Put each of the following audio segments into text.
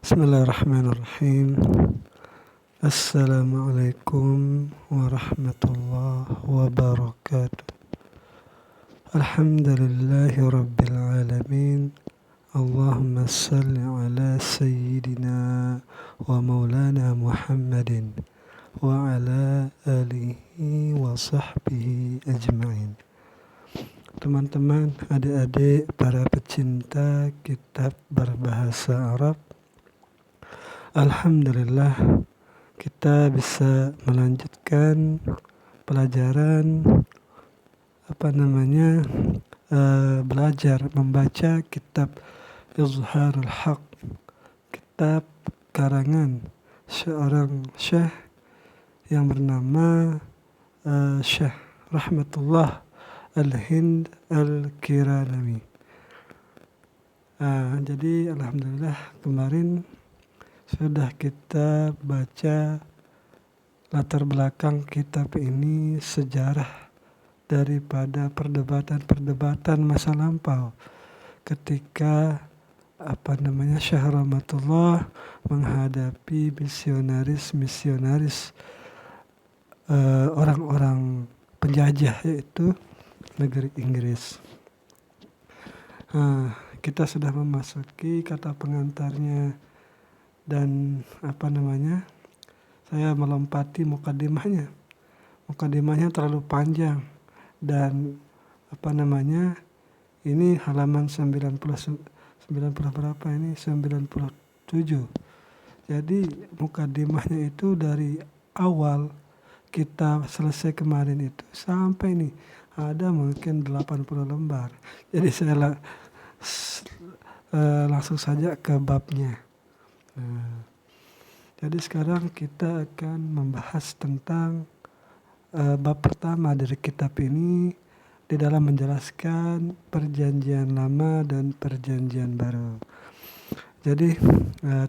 Bismillahirrahmanirrahim. Assalamualaikum warahmatullahi wabarakatuh. Alhamdulillahi rabbil alamin. Allahumma salli ala sayyidina wa maulana Muhammadin wa ala alihi wa sahbihi ajma'in. Teman-teman, adik-adik, para pecinta kitab berbahasa Arab, alhamdulillah kita bisa melanjutkan pelajaran belajar membaca kitab Izharul Haq, kitab karangan seorang syekh yang bernama Syekh Rahmatullah Al-Hind Al-Kiranami. Jadi alhamdulillah kemarin sudah kita baca latar belakang kitab ini, sejarah daripada perdebatan masa lampau ketika Syekh Rahmatullah menghadapi misionaris orang-orang penjajah, yaitu negeri Inggris. Kita sudah memasuki kata pengantarnya dan saya melompati mukadimahnya. Mukadimahnya terlalu panjang dan ini halaman 97. Jadi mukadimahnya itu dari awal kita selesai kemarin itu sampai ini ada mungkin 80 lembar. Jadi saya langsung saja ke babnya. Jadi sekarang kita akan membahas tentang bab pertama dari kitab ini di dalam menjelaskan perjanjian lama dan perjanjian baru. Jadi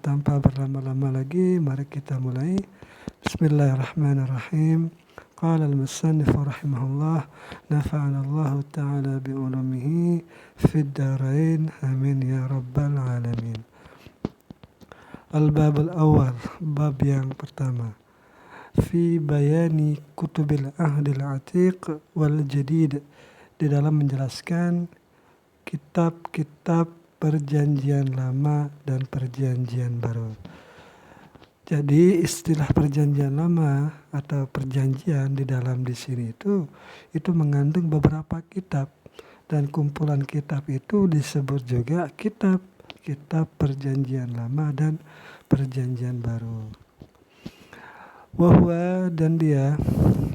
tanpa berlama-lama lagi, mari kita mulai. Bismillahirrahmanirrahim. Qala al-musannif rahimahullah, nafa'ana Allah ta'ala bi'ulumihi fid darain, amin ya rabbal alamin. Al-bab al-awwal, bab yang pertama, fi bayani kutubil ahdil atiq wal jadid, di dalam menjelaskan kitab-kitab perjanjian lama dan perjanjian baru. Jadi istilah perjanjian lama atau perjanjian di dalam di sini itu mengandung beberapa kitab, dan kumpulan kitab itu disebut juga kitab perjanjian lama dan perjanjian baru. Wahwa, dan dia,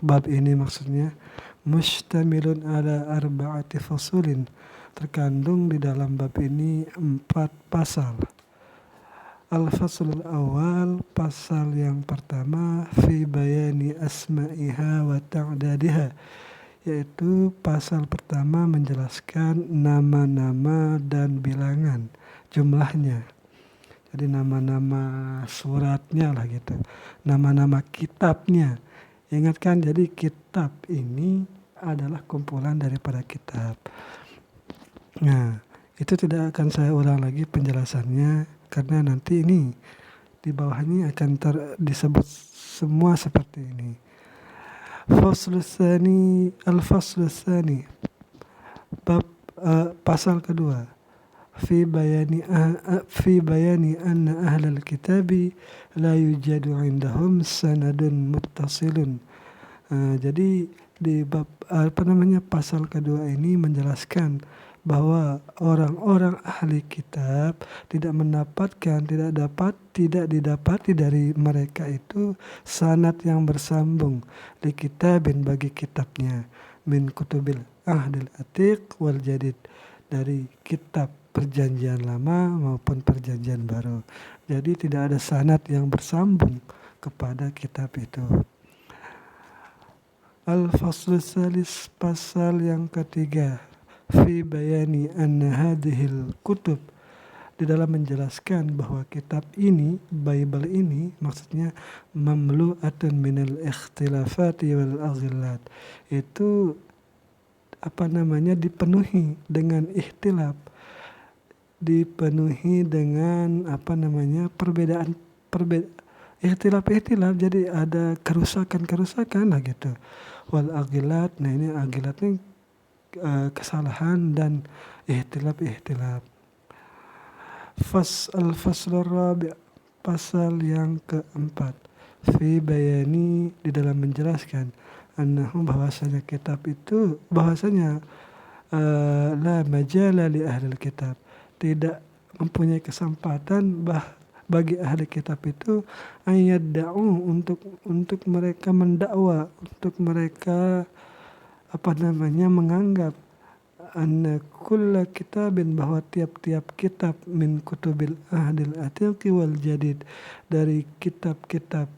bab ini maksudnya, mustamilun ala arba'ati fasulin, terkandung di dalam bab ini 4 pasal. Al-faslul awal, pasal yang pertama, fi bayani asma'iha wa ta'dadiha, yaitu pasal pertama menjelaskan nama-nama dan bilangan jumlahnya. Jadi nama-nama suratnya lah gitu, nama-nama kitabnya. Ingatkan, jadi kitab ini adalah kumpulan daripada kitab. Nah, itu tidak akan saya ulang lagi penjelasannya, karena nanti ini di bawah ini akan disebut semua seperti ini. Al-fasl tsani, bab pasal kedua, fi bayani anna ahlal kitabi la yujadu indahum sanadun muttasilun. Jadi di bab pasal kedua ini menjelaskan bahwa orang-orang ahli kitab tidak didapati dari mereka itu sanad yang bersambung li kitabin, bagi kitabnya, min kutubil ahdil atiq wal jadid, dari kitab perjanjian lama maupun perjanjian baru. Jadi tidak ada sanad yang bersambung kepada kitab itu. Al-fasl tsalis, pasal yang ketiga, fi bayani anna hadhil kutub, di dalam menjelaskan bahwa kitab ini, Bible ini maksudnya, mamlu'atun minal ikhtilafati wal aghillat, itu dipenuhi dengan ikhtilaf, dipenuhi dengan perbedaan ikhtilaf, jadi ada kerusakan lah gitu. Wal agilat, nah ini agilatnya kesalahan dan ikhtilaf. Al-faslur rabi', pasal yang keempat, fi bayani, di dalam menjelaskan, annahu, bahwasanya kitab itu, bahwasanya la majala li ahli kitab, tidak mempunyai kesempatan bagi ahli kitab itu ayadda'u, untuk mereka mendakwa, untuk mereka menganggap anna kulla kitabin, bahwa tiap-tiap kitab min kutubil ahdil atiqi wal jadid, dari kitab-kitab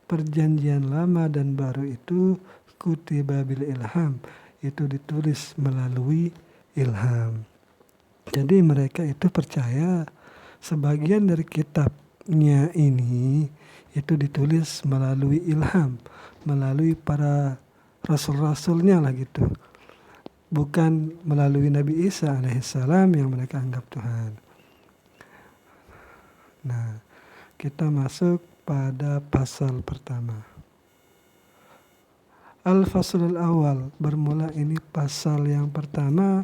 perjanjian lama dan baru itu, kutiba bil ilham, itu ditulis melalui ilham. Jadi mereka itu percaya sebagian dari kitabnya ini itu ditulis melalui ilham, melalui para rasul-rasulnya lah gitu, bukan melalui Nabi Isa alaihissalam yang mereka anggap Tuhan. Nah, kita masuk pada pasal pertama. Al-faslul awal, bermula ini pasal yang pertama,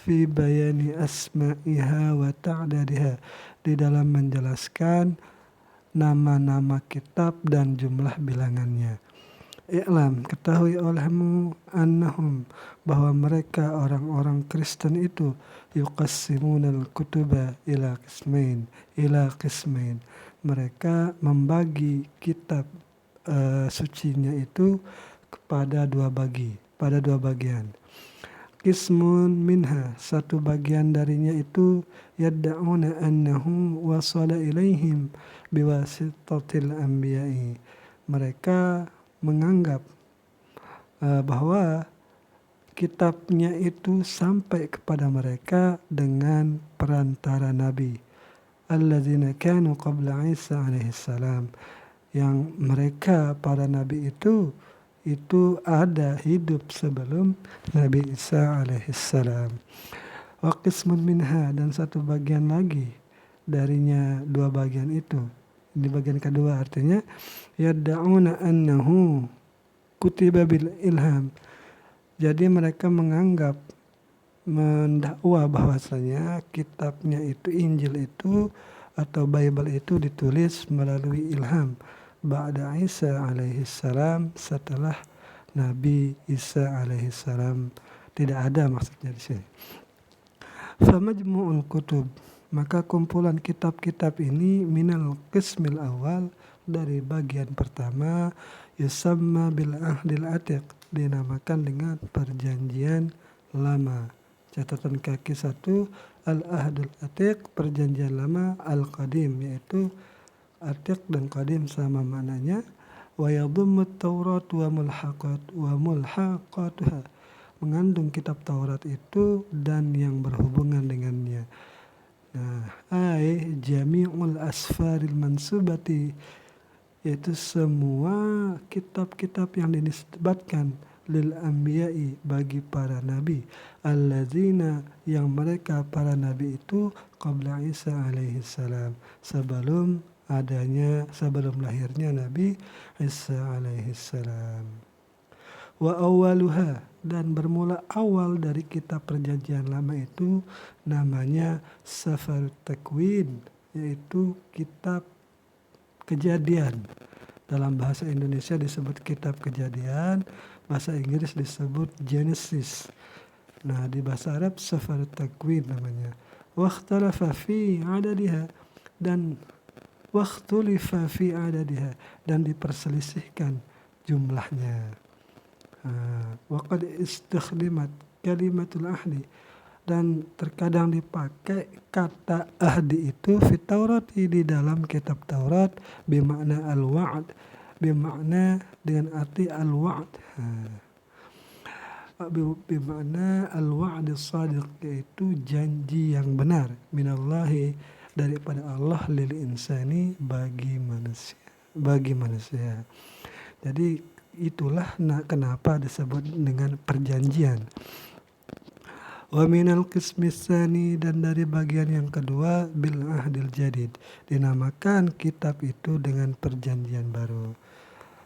fi bayani asma'iha wa ta'dadiha, di dalam menjelaskan nama-nama kitab dan jumlah bilangannya. I'lam, ketahui olehmu, annahum, bahwa mereka orang-orang Kristen itu, yuqassimunal kutuba ila qismain, mereka membagi kitab sucinya itu pada dua bagian. Qismun minha, satu bagian darinya itu, yadda'una annahu wasala ilaihim biwasitatil anbiya'i, mereka menganggap bahwa kitabnya itu sampai kepada mereka dengan perantara Nabi, alladzina kanu qabla Isa alaihissalam, yang mereka para Nabi itu ada hidup sebelum Nabi Isa alaihissalam. Wa qismun minha, dan satu bagian lagi darinya, dua bagian itu, di bagian kedua artinya, yadda'una annahu kutiba bil ilham, jadi mereka menganggap, mendakwa bahwasanya kitabnya itu, Injil itu atau Bible itu ditulis melalui ilham ba'da Isa alaihissalam, setelah Nabi Isa alaihissalam tidak ada, maksudnya di sini. Famajmu'ul kutub, maka kumpulan kitab-kitab ini, minal qismil awal, dari bagian pertama, yusamma bil ahdil atiq, dinamakan dengan perjanjian lama. Catatan kaki 1, al-ahdul atiq, perjanjian lama, al-qadim, yaitu atiq dan qadim sama maknanya. Wa yadhummut taurat wa mulhaqatuha, mengandung kitab Taurat itu dan yang berhubungan dengannya. Nah, jami'ul asfaril mansubati, yaitu semua kitab-kitab yang dinisbatkan lil anbiya'i, bagi para nabi, allazina, yang mereka para nabi itu, qabla Isa alaihissalam, sebelum lahirnya Nabi Isa alaihissalam. Wa awaluha, dan bermula awal dari kitab perjanjian lama itu namanya Safar Takwin, yaitu kitab Kejadian. Dalam bahasa Indonesia disebut kitab Kejadian, bahasa Inggris disebut Genesis. Nah, di bahasa Arab Safar Takwin namanya. Wakhtalafa fi adadiha, dan diperselisihkan jumlahnya. Waqad istikhdimat kalimatul ahdi, dan terkadang dipakai kata ahdi itu fit Taurat, di dalam kitab Taurat, bimakna al-wa'd, bimakna dengan arti al-wa'd, bimakna al-wa'd as-sadiq, yaitu janji yang benar, minallahi, daripada Allah, lil insani, bagi manusia. Jadi itulah kenapa disebut dengan perjanjian. Wa minal qismis tsani, dan dari bagian yang kedua, bil ahdil jadid, dinamakan kitab itu dengan perjanjian baru.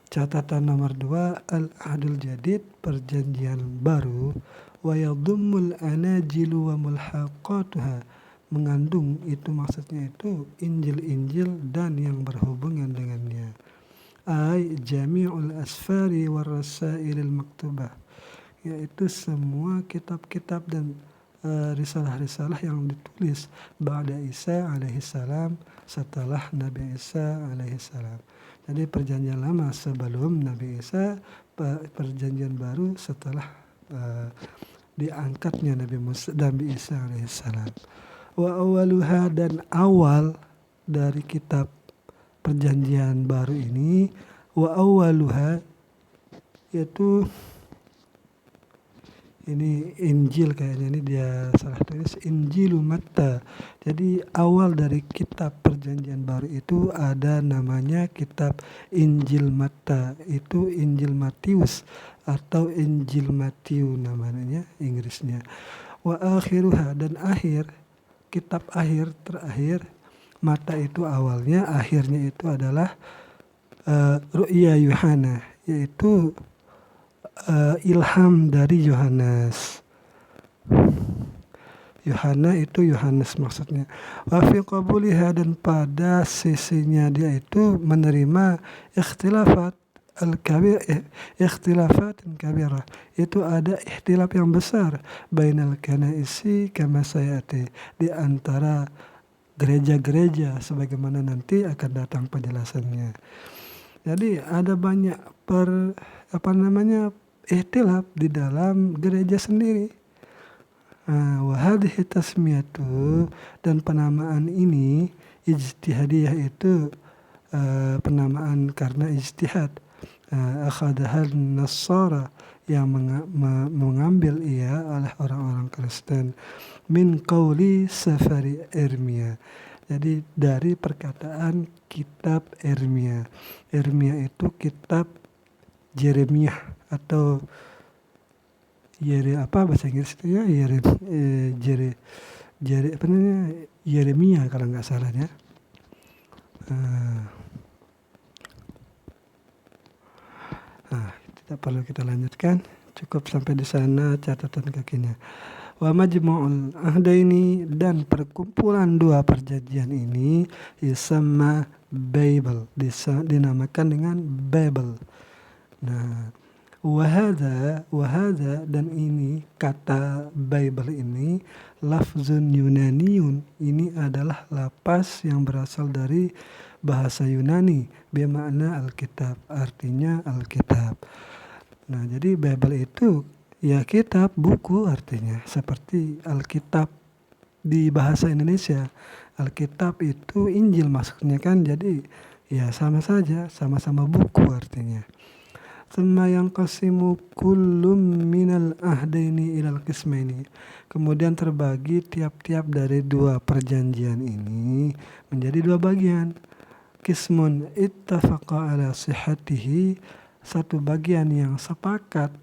Catatan nomor 2, al-ahdul jadid, perjanjian baru, wa yadhummul anajilu wa mulhaqatuha, mengandung itu maksudnya itu Injil-Injil dan yang berhubungan dengannya. Ay jami'ul asfari war rasailil maktubah, yaitu semua kitab-kitab dan risalah-risalah yang ditulis ba'da Isa alaihissalam, setelah Nabi Isa alaihissalam. Jadi perjanjian lama sebelum Nabi Isa, perjanjian baru setelah diangkatnya Nabi Isa alaihissalam. Wa awaluha, dan awal dari kitab perjanjian baru ini, wa awaluha, yaitu ini Injil, kayaknya ini dia salah tulis, Injilu Matta. Jadi awal dari kitab perjanjian baru itu ada namanya kitab Injil Matta, itu Injil Matius atau Injil Matiu namanya Inggrisnya. Wa akhiruha, dan akhir, kitab akhir terakhir, Matta itu awalnya, akhirnya itu adalah Ru'ya Yuhana, yaitu ilham dari Yohanes. Yohana itu Yohanes maksudnya. Wa fi qabuliha, dan pada sisinya dia itu menerima ikhtilafat al-kabir, ikhtilafat kabirah, itu ada ikhtilaf yang besar bainal kanaisi kama sayati, di antara gereja-gereja sebagaimana nanti akan datang penjelasannya. Jadi ada banyak ikhtilaf di dalam gereja sendiri. Wa hadhihi tasmiyatu, dan penamaan ini ijtihadiyah, itu penamaan karena ijtihad. Akhadahan Nasara, yang mengambil ia oleh orang-orang Kristen, min qauli Safari Irmia, jadi dari perkataan kitab Irmia. Irmia itu kitab Yeremia atau bahasa Inggris itu ya, Yeremia kalau nggak salah ya. Tidak perlu kita lanjutkan, cukup sampai di sana catatan kakinya. Wa majmu'ul ahdaini, dan perkumpulan dua perjanjian ini yusamma Bible, dinamakan dengan Bible. Nah, wahada, dan ini kata Bible ini lafzun Yunaniyun, ini adalah lapas yang berasal dari bahasa Yunani, bermakna Alkitab, artinya Alkitab. Nah, jadi Bible itu ya kitab, buku artinya, seperti Alkitab di bahasa Indonesia. Alkitab itu Injil maksudnya kan, jadi ya sama saja, sama-sama buku artinya. Tsumma yanqasimu kullum minal ahdaini ilal qismaini, kemudian terbagi tiap-tiap dari dua perjanjian ini menjadi dua bagian. Qismun ittafaqa ala sihhatihi, satu bagian yang sepakat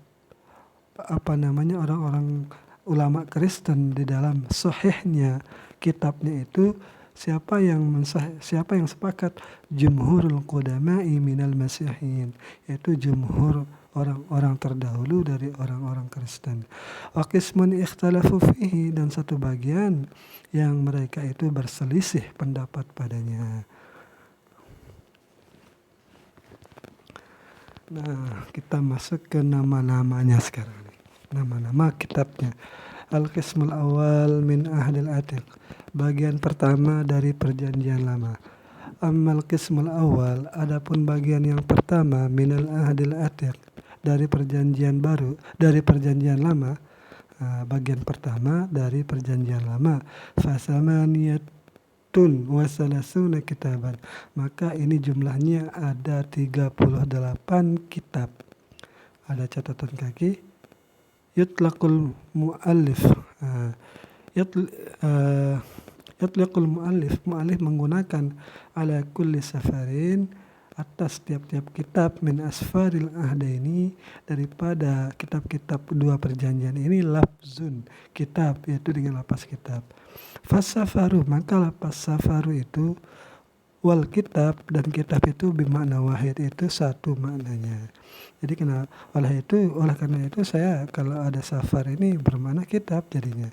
orang-orang ulama Kristen di dalam sahihnya kitabnya itu. Siapa yang sepakat? Jumhurul qudama'i minal masihin, yaitu jumhur orang-orang terdahulu dari orang-orang Kristen. Wa qismun ikhtalafu fihi, dan satu bagian yang mereka itu berselisih pendapat padanya. Nah, kita masuk ke nama-namanya sekarang. Nama-nama kitabnya. Al-Qismul Awal min Ahdil Atiq, bagian pertama dari perjanjian lama. Ammal Qismul Awal, adapun bagian yang pertama, minal Ahdil Atiq, dari perjanjian baru, dari perjanjian lama, bagian pertama dari perjanjian lama. Fasamaniyatun wa salasuna kitaban, maka ini jumlahnya ada 38 kitab. Ada catatan kaki. Yutlaqul muallif, muallif menggunakan ala kulli safarin, atas tiap-tiap kitab min asfaril ahdaini daripada kitab-kitab dua perjanjian ini lafzun kitab, yaitu dengan lapas kitab. Fasafaru, maka lapas safaru itu wal kitab, dan kitab itu bermakna wahid, itu satu maknanya. Jadi oleh karena itu saya kalau ada safar ini bermakna kitab jadinya.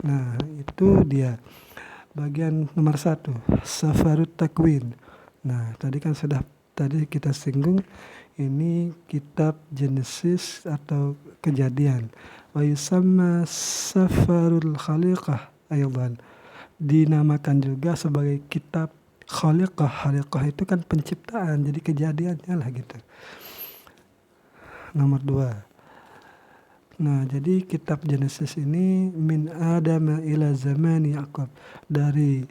Nah, itu dia bagian nomor 1, safarut takwin. Nah, tadi kita singgung ini kitab Genesis atau Kejadian. Wa yusamma safarul khaliqah aydan. Dinamakan juga sebagai kitab khaliqah. Khaliqah itu kan penciptaan, jadi kejadiannya lah gitu. Nomor 2. Nah, jadi kitab Genesis ini min Adam ila zamani Yaqub, dari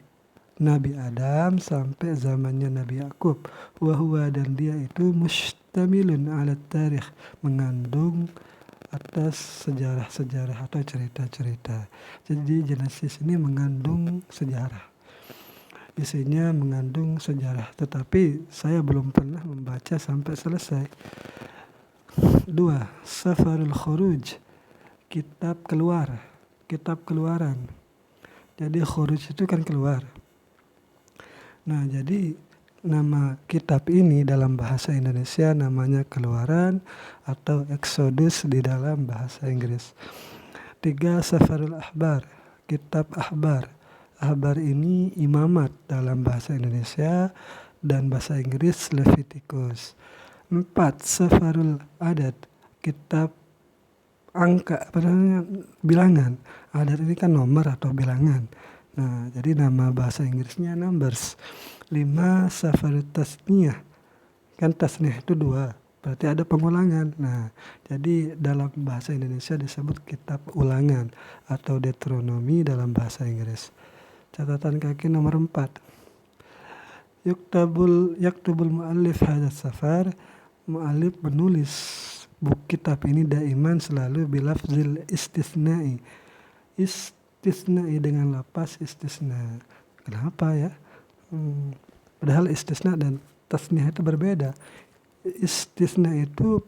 Nabi Adam sampai zamannya Nabi Yaqub. Wa dan dia itu mustamilun ala tarikh, mengandung atas sejarah-sejarah atau cerita-cerita. Jadi Genesis ini mengandung sejarah. Isinya mengandung sejarah, tetapi saya belum pernah membaca sampai selesai. 2. Safarul Khuruj, kitab keluaran. Jadi khuruj itu kan keluar. Nah, jadi nama kitab ini dalam bahasa Indonesia namanya Keluaran atau Exodus di dalam bahasa Inggris. 3. Safarul Ahbar, kitab Ahbar. Ahbar ini imamat dalam bahasa Indonesia dan bahasa Inggris Leviticus. 4. Safarul Adad, kitab angka, bilangan. Adad ini kan nomor atau bilangan. Nah, jadi nama bahasa Inggrisnya numbers. 5. Safarut tasniyah, kan tasniyah itu 2, berarti ada pengulangan. Nah, jadi dalam bahasa Indonesia disebut kitab ulangan atau Deuteronomi dalam bahasa Inggris. Catatan kaki nomor 4. Yaktubul mu'allif hadas safar, mu'allif menulis buku kitab ini daiman selalu bilafzil istisna'i dengan lapas istisna. Kenapa ya? Padahal istisna dan tasniyah itu berbeda. Istisna itu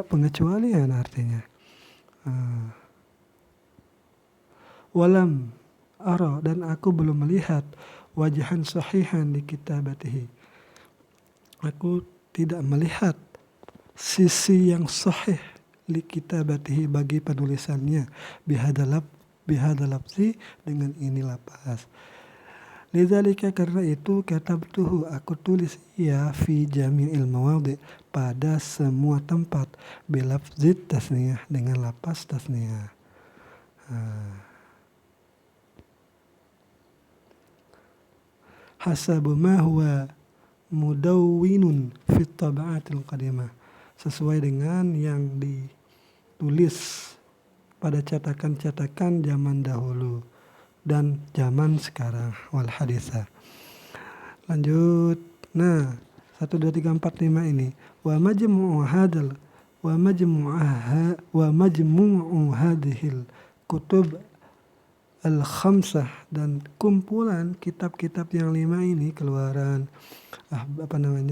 pengecualian artinya. Walam ara, dan aku belum melihat wajahan sahihan di kitabatihi. Aku tidak melihat sisi yang sahih li kitabatihi bagi penulisannya bihadalabzi dengan ini lapas. Lidzalika, karena itu katabtuhu, aku tulis ia fi jami'il mawadhi, pada semua tempat, bilafzit tasniyah, dengan lapas tasniyah. Hasabu ma huwa mudawwinun fit tab'atil qadimah, sesuai dengan yang ditulis pada cetakan-cetakan zaman dahulu dan zaman sekarang, wal haditha. Lanjut. Nah, 1, 2, 3, 4, 5 ini. Wa majmu'u hadhil kutub al-khamsah, dan kumpulan kitab-kitab yang 5 ini, Keluaran,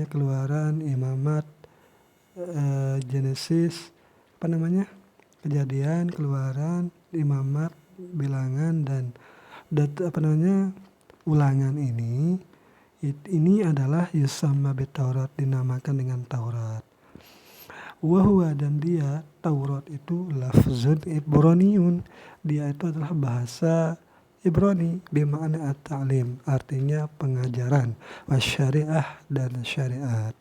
Keluaran, Imamat, Genesis, Kejadian, Keluaran, Imamat, Bilangan, dan ulangan ini adalah yusamma bitaurat, dinamakan dengan Taurat. Wahwa, dan dia Taurat itu lafzun Ibroniyun, dia itu adalah bahasa Ibrani, bimakna at-ta'lim, artinya pengajaran, wasyariah, dan syariat.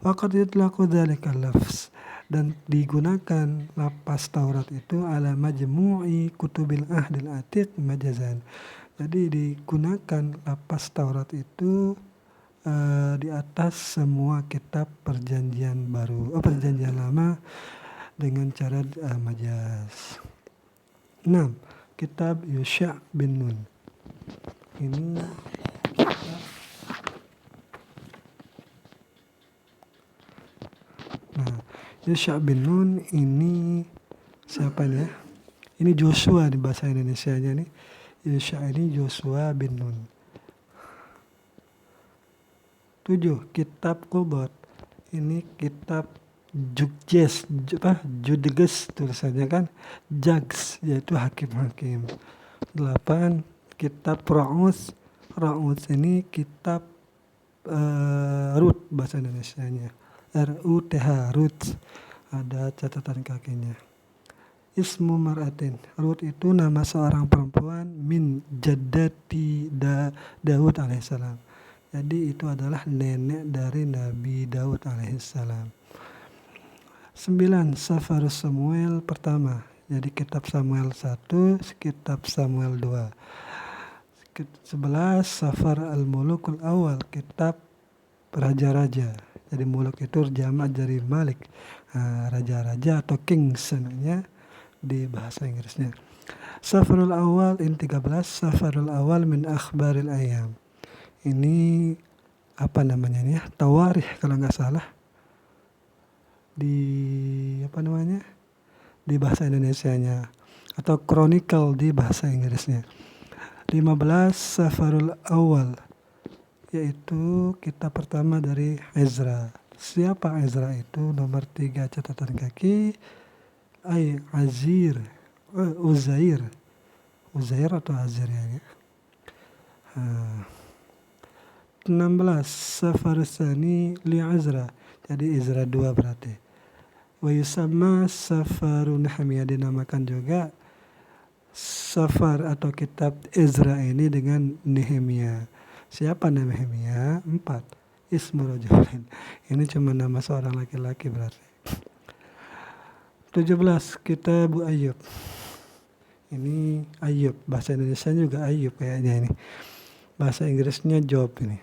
Waqad yutlaqu dzalika lafz, dan digunakan lapas Taurat itu ala majmu'i kutubil ahdil atiq majazan. Jadi digunakan lapas Taurat itu di atas semua kitab perjanjian lama dengan cara majaz. 6. Kitab Yusha' bin Nun. Ini kitab. Nah, Yusha' bin Nun ini siapa ya? Ini Joshua di bahasa Indonesianya nih. Yusha' ini Joshua bin Nun. 7. Kitab Qudot. Ini kitab Judges tulisannya kan. Jags yaitu hakim-hakim. 8. Kitab Ra'us. Ra'us ini kitab Rut bahasa Indonesianya. RUTH, Rut. Ada catatan kakinya. Ismu mar'atin. Rut itu nama seorang perempuan min jaddati Daud alaihissalam. Jadi itu adalah nenek dari Nabi Daud alaihissalam. 9. Safarus Samuel pertama. Jadi kitab Samuel 1, kitab Samuel 2. 11. Safar al-Mulukul Awal, kitab raja-raja. Jadi muluk itu jamak dari malik, raja-raja atau king sebenarnya di bahasa Inggrisnya. Safarul Awal in 13. Safarul Awal min akhbaril ayam. Ini apa namanya ini ya? Tawarikh kalau nggak salah. Di bahasa Indonesianya atau chronicle di bahasa Inggrisnya. 15. Safarul Awal, yaitu kitab pertama dari Ezra. Siapa Ezra itu? Nomor 3 catatan kaki. Uzair atau Azir ya. 16. Safarus Tsani li Ezra. Jadi Ezra 2 berarti. Wa yusamma Safarun Nehemia, dinamakan juga Safar atau kitab Ezra ini dengan Nehemia. Siapa Nehemia? 4. Ismu rajulin. Ini cuma nama seorang laki-laki berarti. 17. Kitab Ayub. Ini Ayub, bahasa Indonesia juga Ayub kayaknya ini. Bahasa Inggrisnya Job ini.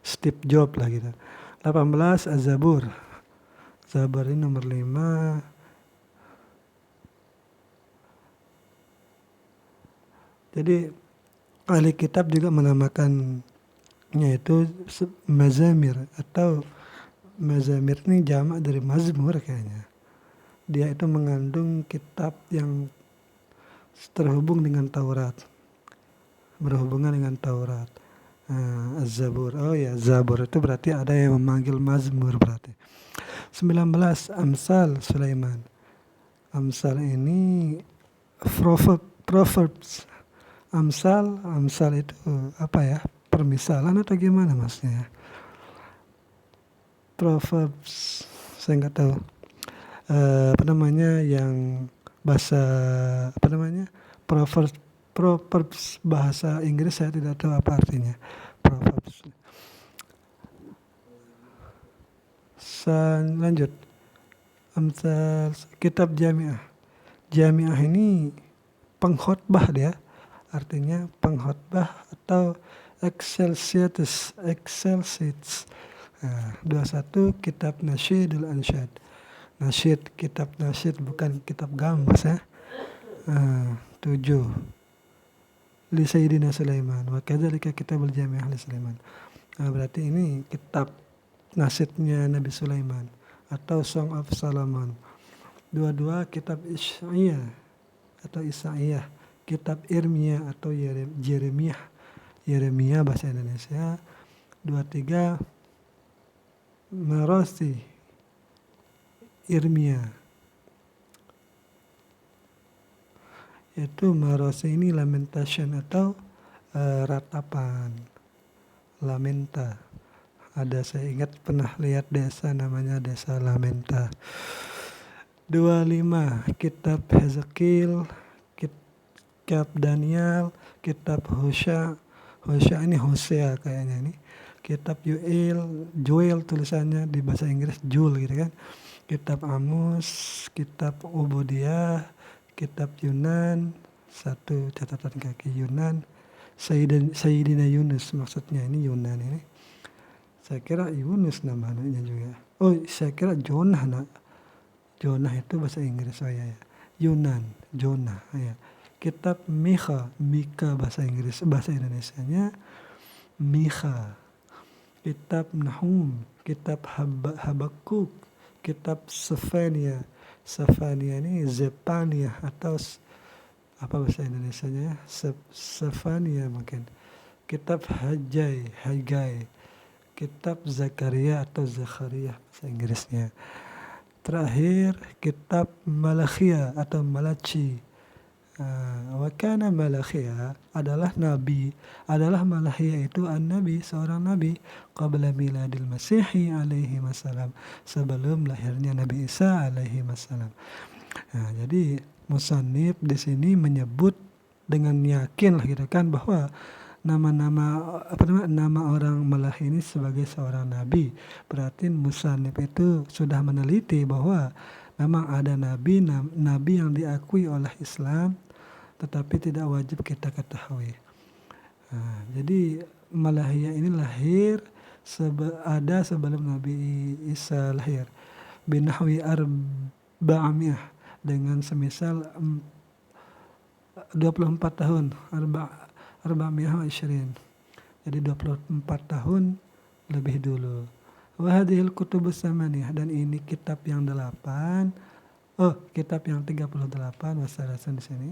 Steve Job lah gitu. 18. Az-Zabur. Zabur ini nomor 5. Jadi ahli kitab juga menamakannya itu mazamir, atau mazamir ini jamak dari mazmur kayaknya. Dia itu mengandung kitab yang terhubung dengan Taurat, berhubungan dengan Taurat. Az-Zabur. Oh ya, Zabur itu berarti ada yang memanggil mazmur berarti. 19. Amsal Sulaiman. Amsal ini Proverbs. Amsal itu apa ya? Permisalan atau gimana maksudnya? Proverbs, saya nggak tahu. Yang bahasa Proverbs bahasa Inggris saya tidak tahu apa artinya. Proverbs. Lanjut. Amsal, kitab Jami'ah. Jami'ah ini pengkhotbah dia. Artinya pengkhotbah atau Excelsius. 21. Kitab Nasyidul Ansyad. Nasyid, kitab nasyid bukan kitab gambus ya. 7. Li Sayyidina Sulaiman. Wa kadzalika kitabul Jami'ah li Sulaiman. Berarti ini kitab nasyidnya Nabi Sulaiman atau Song of Solomon. 22. Kitab Isya'iyah atau Isaiyah. Kitab Irmiyah atau Yeremia bahasa Indonesia. 23. Marasi Irmiyah. Itu Marasi ini lamentation atau ratapan. Lamenta. Saya ingat pernah lihat desa namanya Desa Lamenta. 25. Kitab Hezekiel, kitab Daniel, kitab Hosea ini Hosea kayaknya ini. Kitab Joel tulisannya di bahasa Inggris Jul gitu kan. Kitab Amos, kitab Obadiah, kitab Yunan, 1 catatan kaki Yunan. Sayyidina Yunus maksudnya ini Yunan ini. Saya kira Yunus namanya juga. Oh, saya kira Jonah Jonah itu bahasa Inggris ya. Yunan, Jonah ya. Kitab Mika bahasa Inggris, bahasa Indonesianya Mika. Kitab Nahum, kitab Habakuk, kitab Sefania ini Zefania atau apa bahasa Indonesianya? Sefania mungkin. Kitab Hagai, kitab Zakaria atau Zakharia bahasa Inggrisnya. Terakhir kitab Malakhia atau Malachi. Wakana Malakhia adalah nabi, adalah Malakhia itu an-nabi, seorang nabi qabla miladil Masihi alaihi wasallam, sebelum lahirnya Nabi Isa alaihi wasallam. Jadi musannif di sini menyebut dengan yakin lah gitu kan bahwa nama orang Malahi ini sebagai seorang nabi. Berarti musannif itu sudah meneliti bahwa memang ada nabi yang diakui oleh Islam tetapi tidak wajib kita ketahui. Jadi Malahiyah ini lahir ada sebelum Nabi Isa lahir binahwi arba'amiyah dengan semisal 24 tahun arba'amiyah wa isyirin. Jadi 24 tahun lebih dulu. Wahadihil kutubus samaniyah, dan ini kitab yang 8. Kitab yang 38 wasalasan di sini.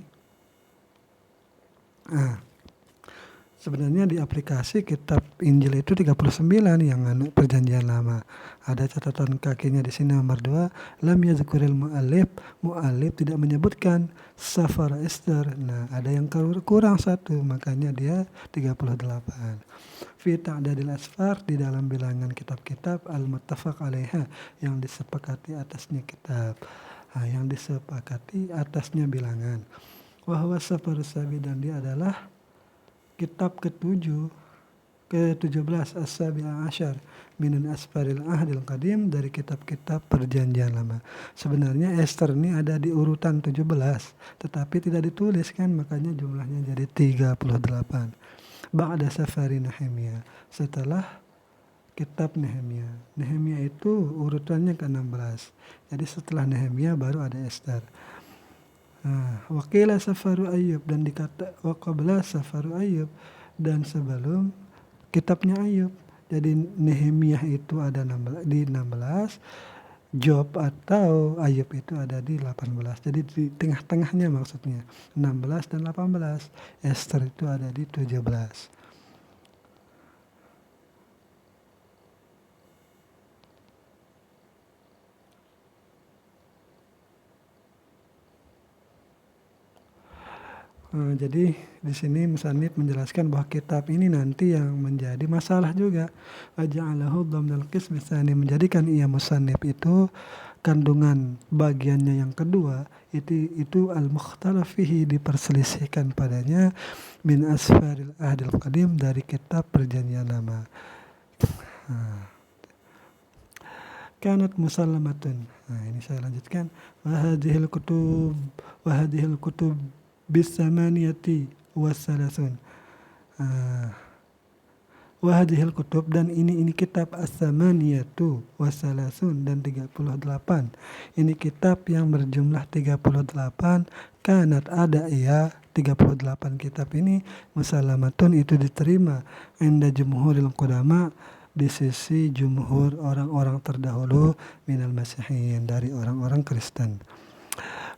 Sebenarnya di aplikasi kitab Injil itu 39 yang perjanjian lama. Ada catatan kakinya di sini nomor 2. Lam yazkuril mu'allif tidak menyebutkan safar Esther. Nah, ada yang kurang satu, makanya dia 38. Fi ta'dadil asfar, di dalam bilangan kitab-kitab al-muttafaq alaiha, yang disepakati atasnya kitab. Yang disepakati atasnya bilangan. Wahwa safar sabi, dan dia adalah kitab ke-17 as-sabi'a asyar minan asfaril ahdil qadim, dari kitab-kitab perjanjian lama. Sebenarnya Esther ini ada di urutan 17 tetapi tidak ditulis kan, makanya jumlahnya jadi 38. Ba'da safari Nehemia, setelah kitab Nehemia. Nehemia itu urutannya ke-16. Jadi setelah Nehemia baru ada Esther. Wakilah safaru Ayub, dan dikata waqabla safaru Ayub, dan sebelum kitabnya Ayub. Jadi Nehemiah itu ada di 16, Job atau Ayub itu ada di 18. Jadi di tengah-tengahnya maksudnya 16 dan 18. Esther itu ada di 17. Jadi di sini musannif menjelaskan bahwa kitab ini nanti yang menjadi masalah juga. Waja'alahu dhamnal qismi tsani, menjadikan ia musannif itu kandungan bagiannya yang kedua itu al-mukhtalaf fihi, diperselisihkan padanya, min asfaril ahdil qadim, dari kitab perjanjian lama. Kanat musallamatun. Ini saya lanjutkan. Wahadihil kutub bisamaniyati wassalasun. Wahadihil kutub, dan ini kitab as-samaniyatu wassalasun, dan 38. Ini kitab yang berjumlah 38. Kanat ada 38 kitab ini musallamatun, itu diterima inda jumhuril qudama, di sisi jumhur orang-orang terdahulu, minal masihiyin, dari orang-orang Kristen.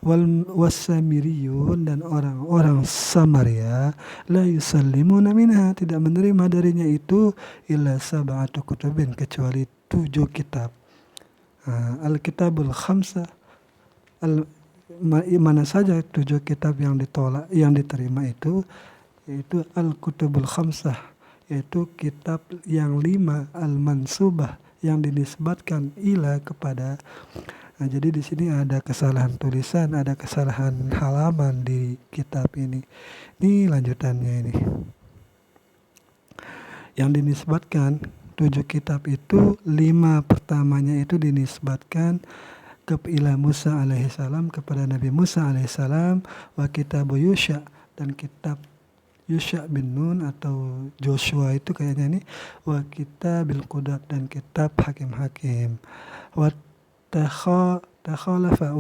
Wasamiriyun, dan orang-orang Samaria, la yusallimuna minha, tidak menerima darinya itu illa sab'atu kutubin, kecuali 7 kitab. Al-kitabul khamsah, mana saja 7 kitab yang ditolak, yang diterima itu yaitu al-kutubul khamsah, yaitu kitab yang 5, al-mansubah, yang dinisbatkan ila kepada. Jadi di sini ada kesalahan tulisan, ada kesalahan halaman di kitab ini. Ini lanjutannya ini. Yang dinisbatkan 7 kitab itu, 5 pertamanya itu dinisbatkan ke ila Musa alaihissalam, kepada Nabi Musa alaihissalam, wa kitabu Yusha, dan kitab Yusha bin Nun atau Joshua itu kayaknya ini, wa kitabil Qudat, dan kitab hakim-hakim. Wa takhalafa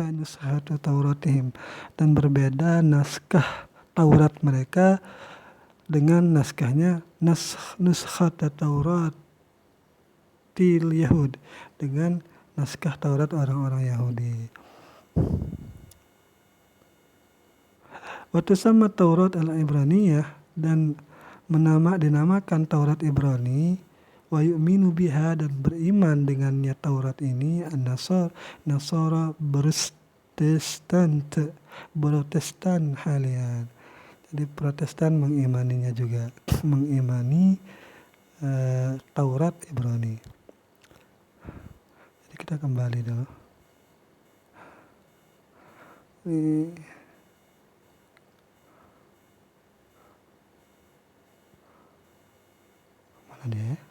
nushatu Tauratihim, dan berbeda naskah Taurat mereka dengan naskahnya nuskhat Tauratil Yahud, dengan naskah Taurat orang-orang Yahudi. Wa tusamma Taurat al-Ibraniyah, dan dinamakan Taurat Ibrani wa yu'minu biha, dan beriman dengannya Taurat ini Nasara Protestan halian. Jadi Protestan mengimaninya juga, mengimani Taurat Ibrani. Jadi kita kembali dulu.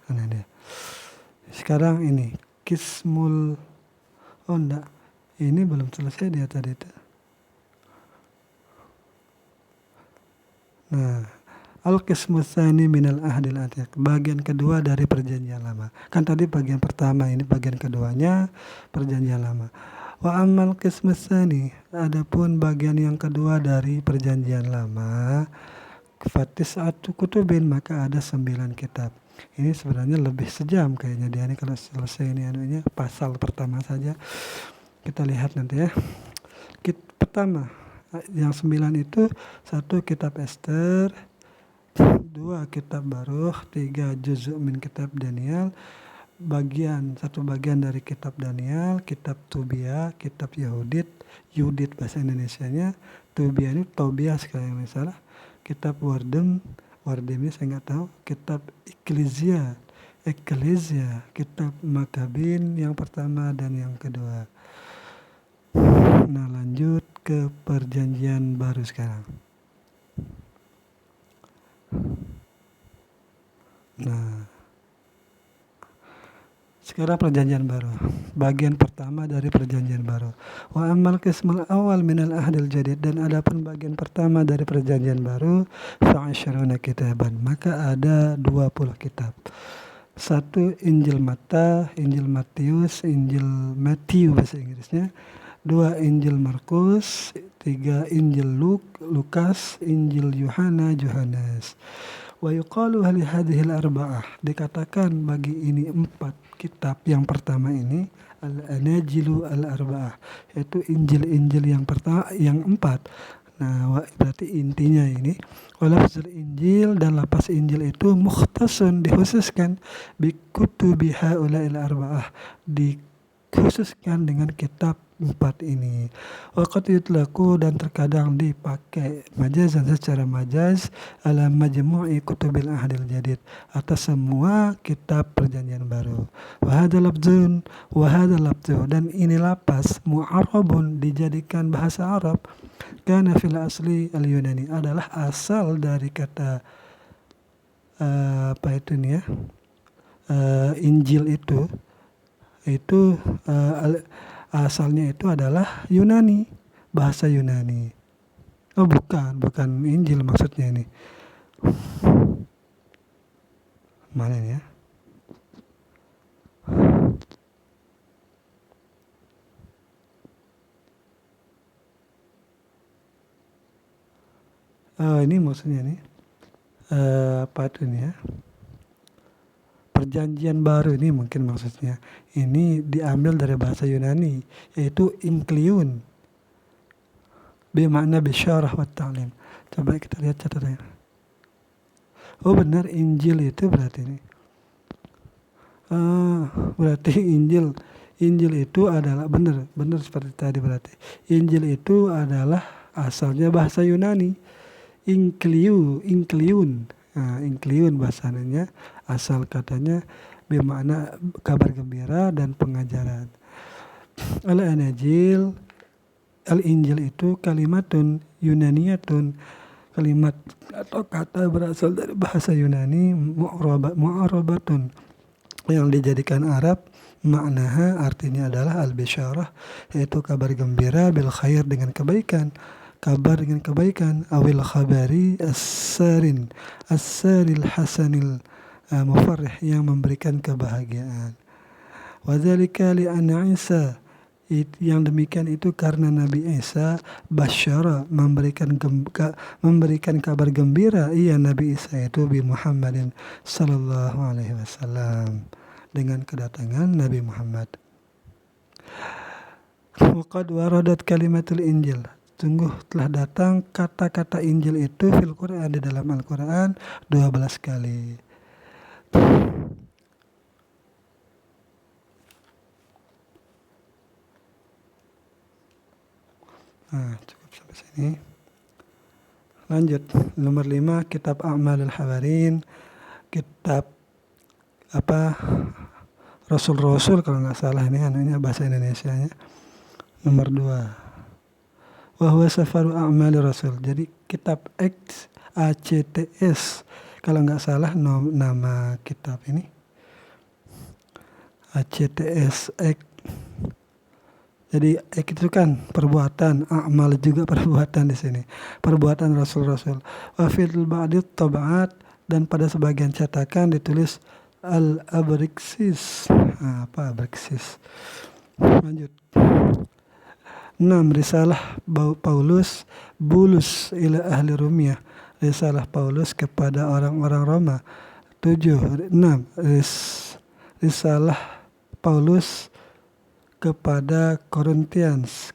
Mana dia? Sekarang ini Kismul, enggak, ini belum selesai dia tadi itu. Nah, Al-Qismu Tsani minal Ahdil Atiq, bagian kedua dari perjanjian lama. Kan tadi bagian pertama, ini bagian keduanya perjanjian lama. Wa ammal Qismu Tsani, adapun bagian yang kedua dari perjanjian lama, fatis'atu kutubin, maka ada 9 kitab. Ini sebenarnya lebih sejam kayaknya dia ini kalau selesai ini anunya, pasal pertama saja. Kita lihat nanti ya. Pertama, yang 9 itu 1 kitab Ester, 2 kitab Baruch, 3 juz' min kitab Daniel, satu bagian dari kitab Daniel, kitab Tobia, kitab Yudit bahasa Indonesianya, Tobia ini Tobias kalau yang salah, kitab Wardemnya saya nggak tahu, kitab Eklesia, kitab Makabin yang pertama dan yang kedua. Nah, lanjut ke perjanjian baru sekarang. Nah, sekarang perjanjian baru, bagian pertama dari perjanjian baru. Wa ammal qismul awal minal ahdil jadid, dan adapun bagian pertama dari perjanjian baru, fa'asyaruna kitaban, maka ada 20 kitab. 1 Injil Matius, Injil Matthew bahasa Inggrisnya, 2 Injil Markus, 3 Injil Lukas, Injil Yohanes. Wa yuqalu li hadhil arba'ah, dikatakan bagi ini 4 kitab yang pertama ini al-anajilu al-arba'ah, yaitu Injil yang pertama, yang 4. Nah, berarti intinya ini walafzul Injil, dan lapas Injil itu mukhtasun, dikhususkan, bikutubi haula'il arba'ah, dikhususkan dengan kitab 4 ini. Waqad yutlaqu, dan terkadang dipakai majazan, secara majaz, ala majmu'i kutubil ahdil jadid, atas semua kitab perjanjian baru. Wa hadha lafzun, dan ini lapas mu'arrabun, dijadikan bahasa Arab, kana fil asli al-Yunani, adalah asal dari kata Injil itu asalnya itu adalah Yunani, bahasa Yunani. Oh, bukan Injil maksudnya ini. Mana ini ya? Ini maksudnya nih. Apa itu nih ya? Perjanjian baru ini mungkin maksudnya. Ini diambil dari bahasa Yunani, yaitu inkliun, bermakna bisyarah wa ta'lim. Coba kita lihat catatannya. Oh, benar, Injil itu berarti ini. Berarti Injil itu adalah benar seperti tadi, berarti Injil itu adalah asalnya bahasa Yunani, inkliun. Nah, inkliun bahasanya, asal katanya bermakna kabar gembira dan pengajaran. Al-Injil itu kalimatun Yunaniyatun, kalimat atau kata berasal dari bahasa Yunani, mu'arabatun, yang dijadikan Arab, maknaha artinya adalah al-bisyarah, yaitu kabar gembira, bil khair, dengan kebaikan, kabar dengan kebaikan, awil khabari as-saril hasanil mufarrih, yang memberikan kebahagiaan. Wa dzalika li anna Isa, yang demikian itu karena Nabi Isa basyara, memberikan kabar gembira, Nabi Isa itu bi Muhammadin sallallahu alaihi wasallam, dengan kedatangan Nabi Muhammad. Wa qad waradat kalimatul Injil, sungguh telah datang kata-kata Injil itu fil Quran, di dalam Al-Quran 12 kali. Nah, cukup sampai sini. Lanjut, nomor 5, kitab A'malul Hawarin, kitab Rasul-Rasul kalau nggak salah ini anunya bahasa Indonesianya. Nomor 2, wa huwa safaru a'mali rasul. Jadi kitab ACTS kalau nggak salah nama kitab ini ACTS. Jadi itu kan perbuatan, amal juga perbuatan di sini. Perbuatan Rasul-Rasul. Wa fil ba'di tab'at, dan pada sebagian cetakan ditulis al-Abrixis. Apa Abrixis? Lanjut. 6. Risalah Paulus Bulus ila ahli Rumiyah. Risalah Paulus kepada orang-orang Roma. 6. Risalah Paulus kepada Korintians.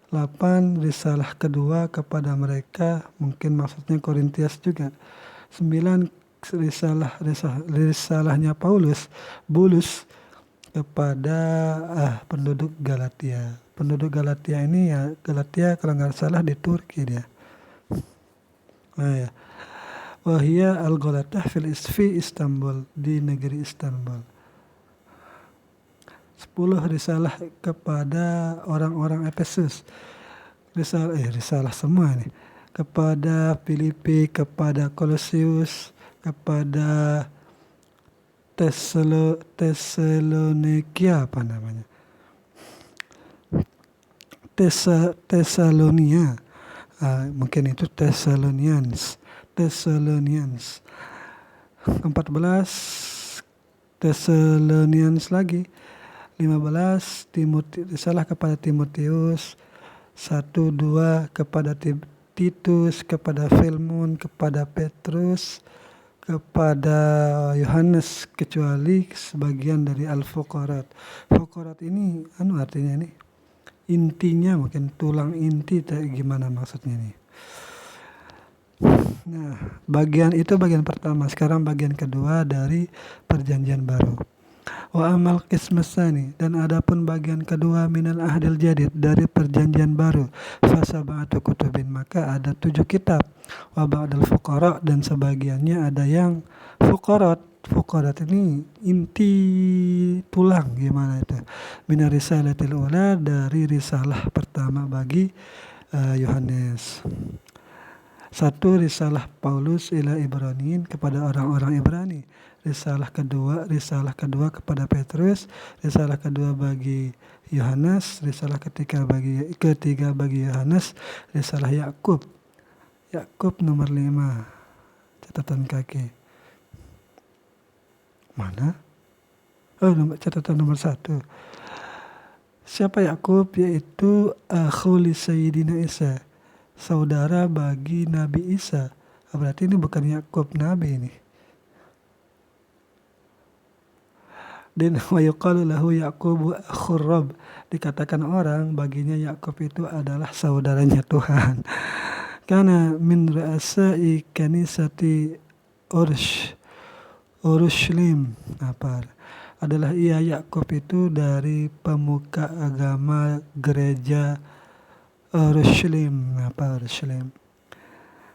8. Risalah kedua kepada mereka, mungkin maksudnya Korintias juga. 9. Risalahnya Bulus kepada penduduk Galatia. Penduduk Galatia ini ya, Galatia kalau nggak salah di Turki dia. Nah ya. Wahia al-Galatah fi Istanbul, di negeri Istanbul. 10. Risalah kepada orang-orang Efesus. Risalah semua nih. Kepada Filipi, kepada Kolosius, kepada Tesalonika Tesalonia, mungkin itu Thessalonians. 14. Thessalonians lagi. 15. Risalah kepada Timotius. 1-2 kepada Titus, kepada Filmon, kepada Petrus, kepada Yohanes, kecuali sebagian dari al-fuqarat. Fuqarat ini artinya ini intinya, mungkin tulang inti, gimana maksudnya nih. Nah, bagian pertama. Sekarang bagian kedua dari perjanjian baru. Wa amal qismasani, dan adapun bagian kedua minal ahdil jadid, dari perjanjian baru, fasabatu kutubin, maka ada 7 kitab. Wa ba'dal fuqara, dan sebagiannya ada yang fuqarat. Fuqarat ini inti tulang, gimana itu? Minar risalatil ula, dari risalah pertama bagi Yohanes. 1. Risalah Paulus ila Ibraniin, kepada orang-orang Ibrani. Risalah kedua kepada Petrus. Risalah kedua bagi Yohanes. Risalah ketiga bagi Yohanes. Risalah Yakub nomor 5, catatan kaki. Mana? Catatan nomor 1. Siapa Yakub? Yaitu akhuli Sayyidina Isa, saudara bagi Nabi Isa. Berarti ini bukan Yakub Nabi ini. Dan wa yuqalu lahu Yaqub akhur Rabb, dikatakan orang baginya Yakub itu adalah saudaranya Tuhan. Karena min ra'asai kanisati Uruslim, adalah ia Yakub itu dari pemuka agama gereja Uruslim. Uruslim?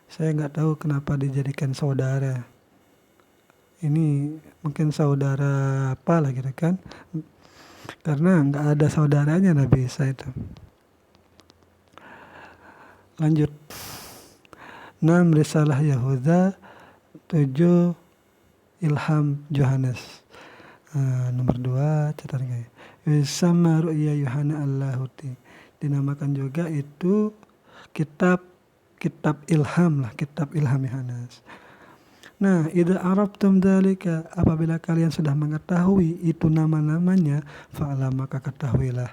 Saya nggak tahu kenapa dijadikan saudara. Ini mungkin saudara apalah gitu kan, karena nggak ada saudaranya Nabi Isa itu. Lanjut. 6. Risalah Yahuda. 7. Ilham Yohanes. Nomor 2, catatan kayak sama ru'ya Yohana Allahuti, dinamakan juga itu kitab ilham lah, kitab ilham Yohanes. Nah, idza arabtum dzalika, apabila kalian sudah mengetahui itu nama-namanya, fa'ala, maka ketahuilah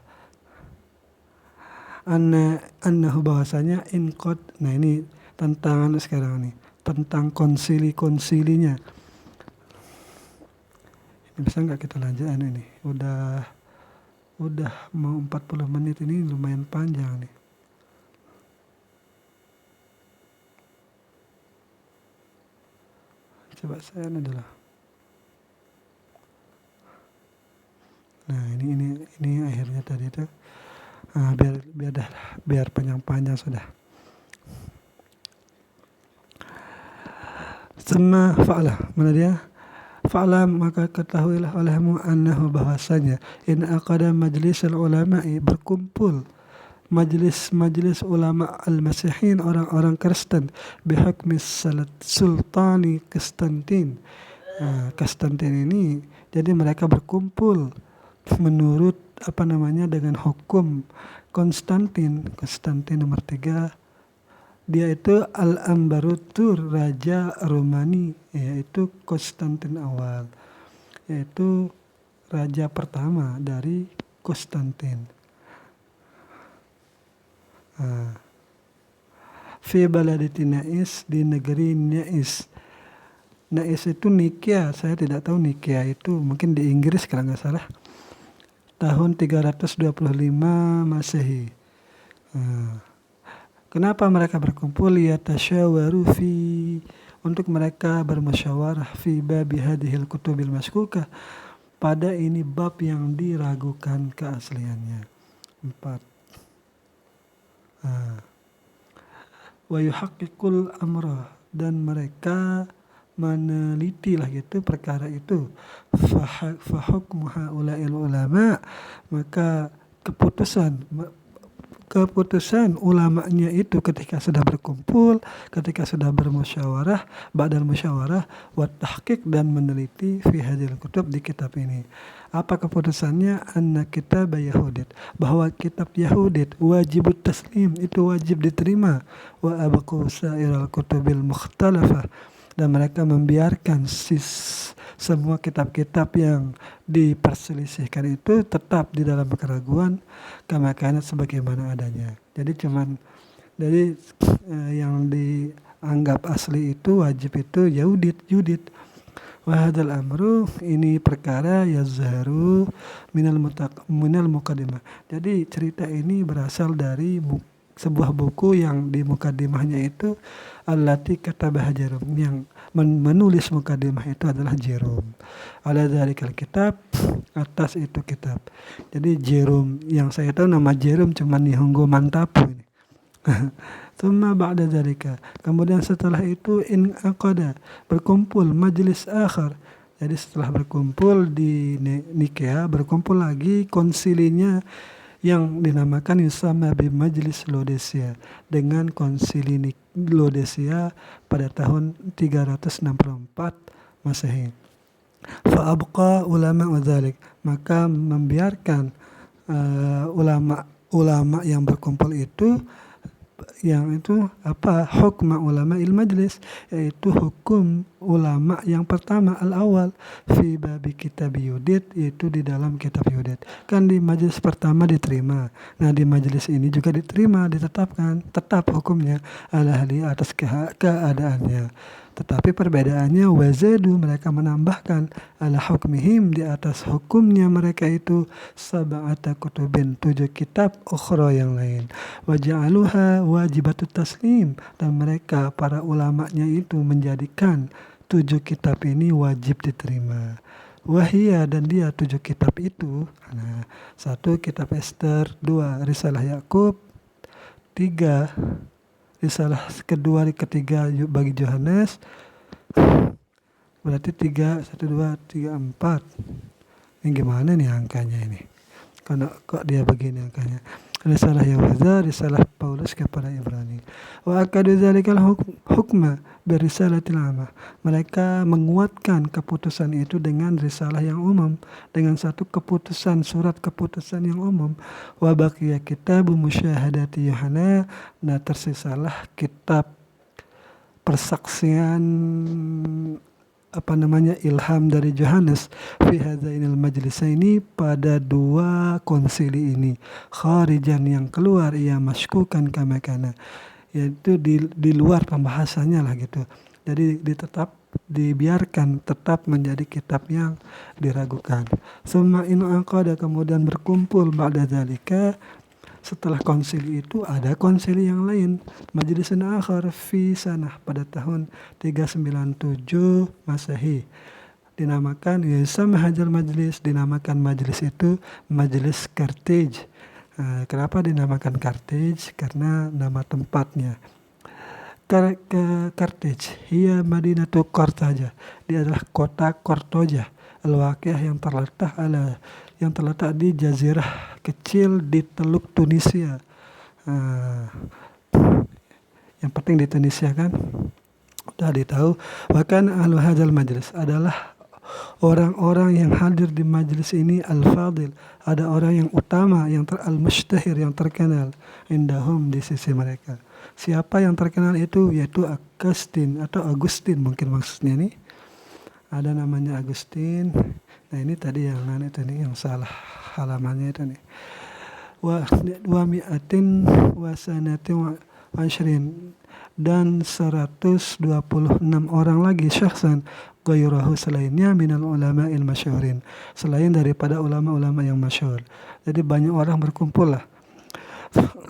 annahu, bahwasanya inqad. Nah, ini tantangan sekarang nih, tentang konsilinya. Ini bisa nggak kita lanjutkan ini? Udah mau 40 menit, ini lumayan panjang nih. Coba saya adalah. Nah, ini akhirnya tadi itu. Biar panjang-panjang sudah. Summa fa'ala, mana dia? Fa'lam, maka ketahuilah olehmu annahu, bahwasanya in aqada majlisul ulama'i, berkumpul majlis ulama al-masihin, orang-orang Kristen, bihukmi sultani Konstantin. Konstantin ini, jadi mereka berkumpul menurut dengan hukum Konstantin nomor 3. Dia itu Al-Ambaratur, raja Romani, yaitu Konstantin awal, yaitu raja pertama dari Konstantin. Fi baladati Nais, di negeri Nais. Nais itu Nikia, saya tidak tahu Nikia itu mungkin di Inggris kalau nggak salah. Tahun 325 Masehi. Kenapa mereka berkumpul? Yatasyawaru fi, untuk mereka bermusyawarah fi babi hadhil kutubil maskukah, pada ini bab yang diragukan keasliannya. 4. Wa yuhaqqiqul amra, dan mereka menelitilah gitu perkara itu. Fa hukmu haula'il ulama, maka keputusan ulamanya itu ketika sudah berkumpul, ketika sudah bermusyawarah, ba'dal musyawarah wa tahqiq, dan meneliti fi hadhil kutub, di kitab ini. Apa keputusannya? Anna kitab Yahudit, bahwa kitab Yahudit wajibut taslim, itu wajib diterima. Wa abaqu sa'iral kutubil mukhtalafah, dan mereka membiarkan semua kitab-kitab yang diperselisihkan itu tetap di dalam keraguan, kama kanat, sebagaimana adanya. Jadi yang dianggap asli itu wajib itu Yahudit. Wa hadzal amru, ini perkara yazharu minal muqaddimah. Jadi cerita ini berasal dari sebuah buku yang di mukadimahnya itu allati katabah Jerom, yang menulis mukadimah itu adalah Jerom. Ala dzalikal kitab, atas itu kitab. Jadi Jerom, yang saya tahu nama Jerom cuma Nihongo Mantapu ini. Tsumma ba'da dzalika, kemudian setelah itu in aqada, berkumpul majlis akhar. Jadi setelah berkumpul di Nikea, berkumpul lagi konsilinya yang dinamakan Yusama bi Majlis Laodicea, dengan konsili Laodicea pada tahun 364 Masehi. Fa abqa ulama dzalik, maka membiarkan ulama yang berkumpul itu, yang itu hukma ulama il majlis, yaitu hukum ulama yang pertama al-awal fi babi kitab Yudit, yaitu di dalam kitab Yudit. Kan di majelis pertama diterima, nah di majelis ini juga diterima, ditetapkan tetap hukumnya ala hali, atas keadaannya. Tetapi perbedaannya wazadu, mereka menambahkan ala hukmihim, di atas hukumnya mereka itu sab'ata kutubin, 7 kitab ukhra yang lain. Waja'aluha wajibatut taslim, dan mereka para ulamanya itu menjadikan 7 kitab ini wajib diterima. Wahia, dan dia 7 kitab itu, 1 kitab Ester, 2 Risalah Yakub, 3 Risalah kedua, ketiga bagi Yohanes, berarti 3, 1, 2, 3, 4. Ini gimana nih angkanya ini? Kok dia begini angkanya? Risalah Yahuda, Risalah Paulus kepada Ibrani. Wa akadu dzalikal hukma birisalatil amah. Mereka menguatkan keputusan itu dengan risalah yang umum, dengan satu keputusan, surat keputusan yang umum. Wa baqiya kitab musyahadati Yohana, nah tersisalah kitab persaksian ilham dari Yohanes fi hadzainil majlisaini, pada 2 konsili ini, kharijan, yang keluar, ya maskukan kama kana, yaitu di luar pembahasannya lah gitu. Jadi dibiarkan tetap menjadi kitab yang diragukan. Summa in aqada, kemudian berkumpul ba'da dzalika, setelah konsili itu ada konsili yang lain, majlisun akhar fi sanah, pada tahun 397 Masehi, dinamakan Yusam Hajal Majlis, dinamakan majlis itu Majlis Kartej. Kenapa dinamakan Carthage? Karena nama tempatnya. Carthage, hiya Madinatu Qartaja. Dia adalah kota Kortoja, al-waqiah yang terletak di jazirah kecil di Teluk Tunisia. Yang penting di Tunisia kan, udah ditahu. Bahkan ahlu hadzal majlis adalah orang-orang yang hadir di majlis ini al-fadil, ada orang yang utama, yang al-mushtahir, yang terkenal indahum di sisi mereka. Siapa yang terkenal itu? Yaitu Agustin mungkin maksudnya nih. Ada namanya Agustin. Nah ini tadi yang itu nih, yang salah halamannya itu nih. Wa mi'atin wa sanatin wa ashrin, dan 126 orang lagi syakhsan ghayrahu, selainnya minal ulama'il masyhurin, selain daripada ulama-ulama yang masyhur. Jadi banyak orang berkumpul lah.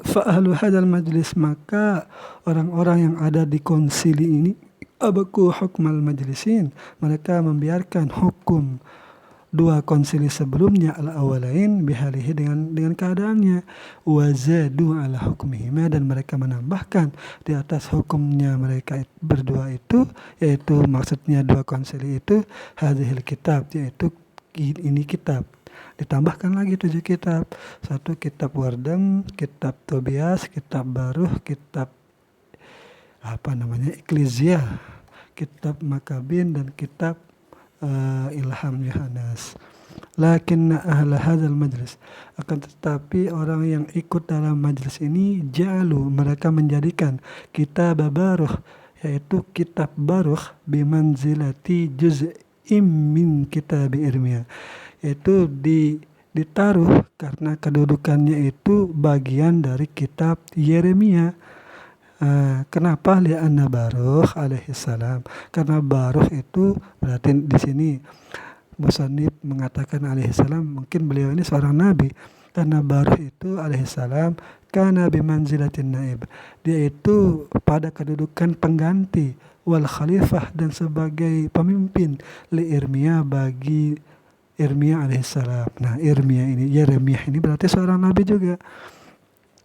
Fa ahlu hadzal majlis, maka orang-orang yang ada di konsili ini, abaku hukmal majlisin, mereka membiarkan hukum dua konsili sebelumnya al-awwalain bihalihi, dengan keadaannya, wazadu ala hukmihima, dan mereka menambahkan di atas hukumnya mereka berdua itu, yaitu maksudnya dua konsili itu, hadhil kitab, yaitu ini kitab. Ditambahkan lagi 7 kitab. 1 kitab Wardam, kitab Tobias, kitab Baruh, kitab Eklezia, kitab Makabin, dan kitab Ilham Yohanes. Lakinna ahla hadzal majlis, akan tetapi orang yang ikut dalam majlis ini, ja'alu, mereka menjadikan kitab Baruh, yaitu kitab Baruh, bimanzilati juz'im min kitab Irmiyah, yaitu ditaruh karena kedudukannya itu bagian dari kitab Yeremia. Kenapa? Li'anna Baruh alaihi salam, karena Baruh itu berarti di sini musannif mengatakan alaihi salam, mungkin beliau ini seorang nabi, karena Baruh itu alaihi salam kana bimanzilatin naib, dia itu pada kedudukan pengganti, wal khalifah, dan sebagai pemimpin, li Irmiyah, bagi Irmiyah alaihissalam. Nah Yeremia ini berarti seorang nabi juga.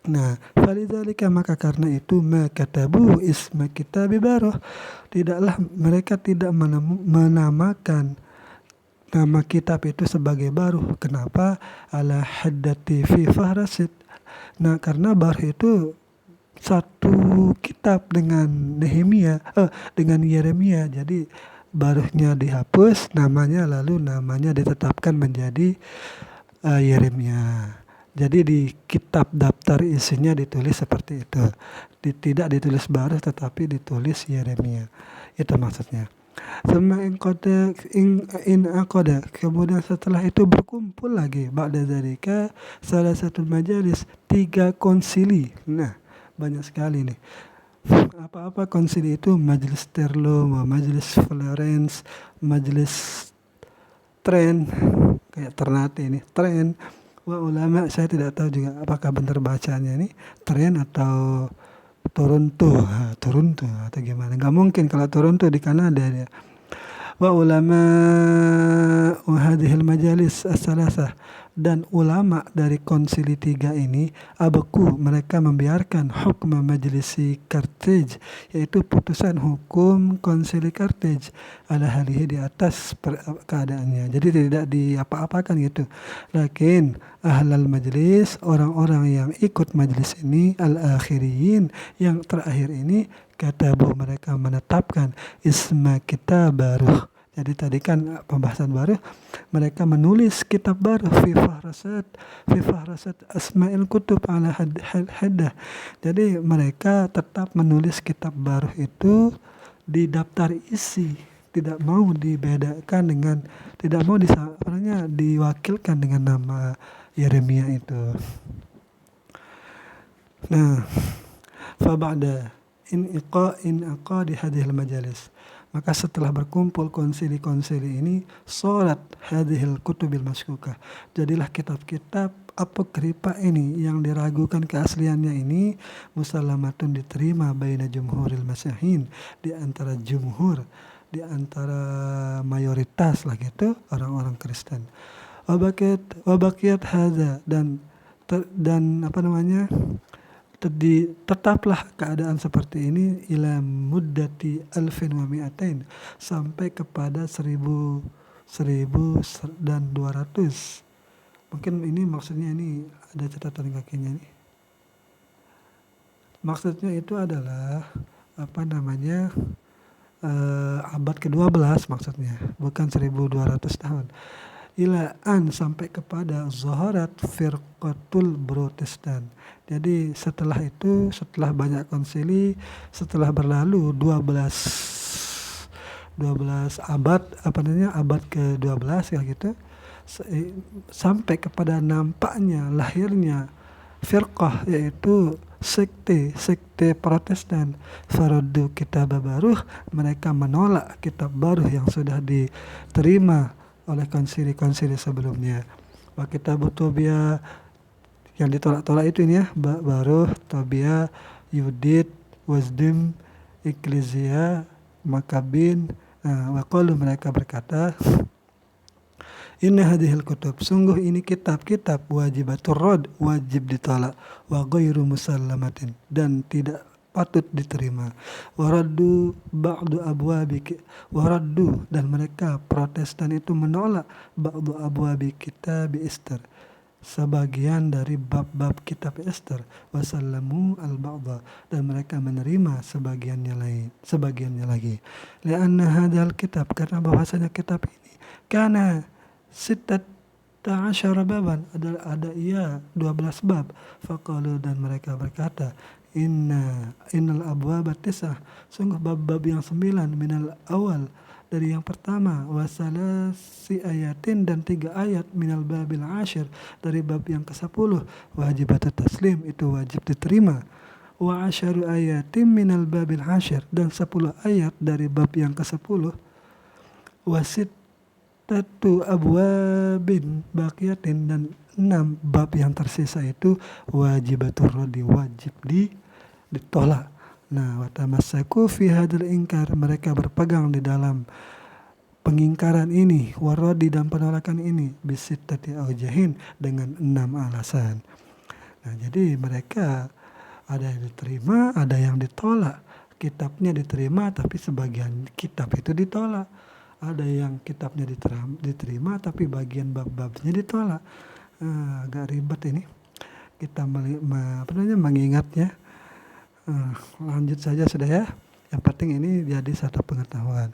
Nah falidzalika, maka karena itu, makatabu isma kitab Baruh, mereka tidak menamakan nama kitab itu sebagai Baruh. Kenapa? Ala haddati fi fahrasid. Nah karena Baruh itu satu kitab dengan dengan Yeremia, jadi Baruhnya dihapus namanya, lalu namanya ditetapkan menjadi Yeremia. Jadi di kitab daftar isinya ditulis seperti itu. Tidak ditulis Baruh tetapi ditulis Yeremia. Itu maksudnya. Sama in aqada, kemudian setelah itu berkumpul lagi, ba'da zalika salah satu majalis, 3 konsili. Nah, banyak sekali nih. Apa-apa konsili itu? Majelis Terlo, Majelis Florence, Majelis Tren, kayak Ternate ini, Tren. Wah ulama, saya tidak tahu juga apakah benar bacanya ini Tren atau Toronto atau gimana. Gak mungkin kalau Toronto di Kanada dia. Wa ulama hadhil majalis as-salasah, dan ulama dari konsili 3 ini, abaku, mereka membiarkan hukma majlisi Carthage, yaitu putusan hukum konsili Carthage, ala halihi, di atas keadaannya, jadi tidak diapa-apakan gitu. Lakin ahlal majlis, orang-orang yang ikut majlis ini, al-akhiriyin, yang terakhir ini, katabu, mereka menetapkan isma kitab Baruh. Jadi tadi kan pembahasan Baruh, mereka menulis kitab Baruh fi fahrasat asma'il kutub ala haddah. Jadi mereka tetap menulis kitab Baruh itu di daftar isi, tidak mau dibedakan dengan, tidak mau diwakilkan dengan nama Yeremia itu. Nah, fa ba'da in aqadi hadhil majalis, maka setelah berkumpul konsili-konsili ini, sholat hadhil kutubil maskukah, jadilah kitab-kitab apokripa ini yang diragukan keasliannya ini, musallamatun, diterima, baina jumhuril masyahin, di antara jumhur, di antara mayoritas lah gitu, orang-orang Kristen. Wabakiyat hadza, dan dan tetaplah keadaan seperti ini ila muddati alfin wa mi'atain, sampai kepada 1000 dan 200. Mungkin ini maksudnya, ini ada catatan kakinya nih. Maksudnya itu adalah abad ke-12 maksudnya, bukan 1200 tahun. Ila an, sampai kepada zaharat firqatul Protestan. Jadi setelah itu, setelah banyak konsili, setelah berlalu 12 abad, abad ke-12 ya gitu, sampai kepada nampaknya lahirnya firqah, yaitu sekte Protestan. Faraddu kitab baruh, mereka menolak kitab baruh yang sudah diterima oleh konsili-konsili sebelumnya. Wa kitab Tobia, yang ditolak-tolak itu ini ya, Baruh, Tobia, Yudit, Wasdim, Eklezia, Makabin. Wa qalu, mereka berkata, inna hadhil kutub, sungguh ini kitab-kitab, wajibatur rad, wajib ditolak, wa ghairu musallamatin, dan tidak patut diterima. Waraddu ba'du abwabi, waraddu, dan mereka Protestan itu menolak ba'du abwabi kitab Ester, sebagian dari bab-bab kitab Ester, wasallamu al-ba'da, dan mereka menerima sebagiannya lagi. Lianna hadzal kitab, karena bahwasanya kitab ini kana sittata baban, ada 12 bab. Faqalu, dan mereka berkata, innal abwaba tis'ah, sungguh bab-bab yang 9, minal awal, dari yang pertama, wasalasi ayatin, dan 3 ayat, minal babil ashir, dari bab yang ke-10, wajibat taslim, itu wajib diterima, wa asyaru ayatin minal babil ashir, dan 10 ayat dari bab yang ke-10, wasit tatu abwabin baqiyatin, dan 6 bab yang tersisa itu wajibatur radi, wajib ditolak. Nah, watamassaku fi hadzal ingkar, mereka berpegang di dalam pengingkaran ini, waradi, dan penolakan ini, bisittati aujahin, dengan 6 alasan. Nah, jadi mereka ada yang diterima, ada yang ditolak. Kitabnya diterima tapi sebagian kitab itu ditolak. Ada yang kitabnya diterima tapi bagian bab-babnya ditolak. Agak ribet ini kita mengingatnya. Lanjut saja sudah ya. Yang penting ini jadi satu pengetahuan.